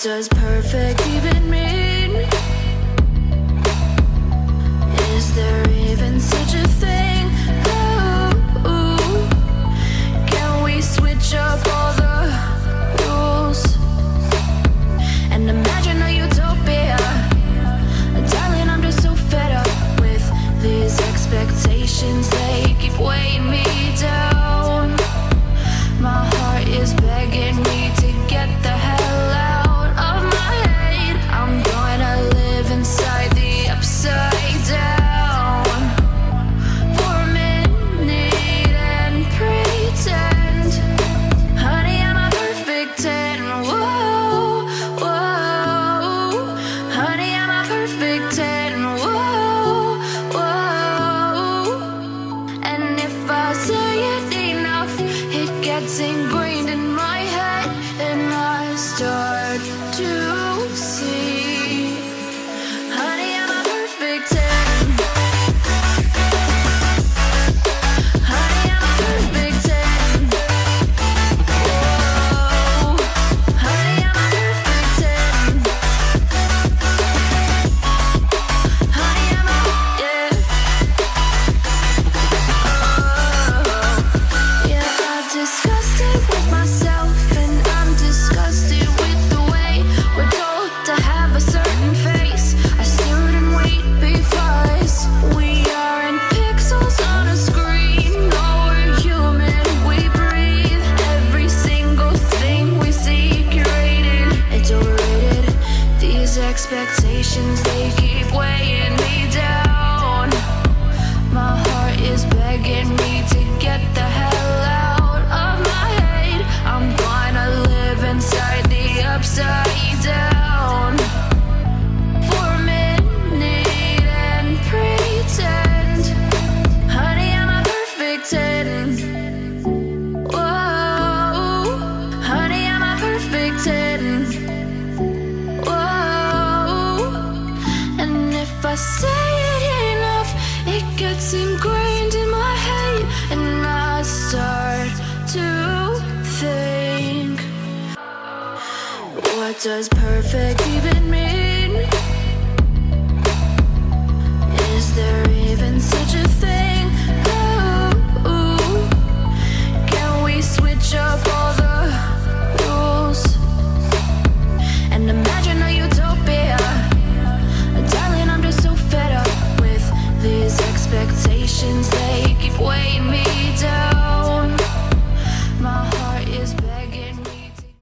does perfect even mean? Is there even such a thing? Ooh, can we switch up all the rules and imagine a utopia? Darling, I'm just so fed up with these expectations. They keep weighing me down. My heart is begging me to get the hell out of my head. I'm gonna live inside the upside down for a minute and pretend, honey, I'm a perfect 10. Whoa, whoa, honey, I'm a perfect 10. Whoa, whoa, and if I say it enough, it gets ingrained in my head, and I start to see, honey, I'm a perfect 10. Honey, I'm a perfect 10. Whoa, honey, I'm a perfect 10. Honey, I'm a, yeah. Yeah, I've discussed it with myself, and I'm disgusted with the way we're told to have a certain face, a certain weight, because we aren't pixels on a screen. No, we're human, we breathe. Every single thing we see curated, it's overrated. These expectations, they keep weighing me down. My heart is begging me to get the hell out of my head. I'm gonna live inside the upside down for a minute and pretend, honey, I'm a perfect 10. Whoa, honey, I'm a perfect 10. Whoa, and if I say it enough, it gets ingrained in my head, and I start to think, what does perfect even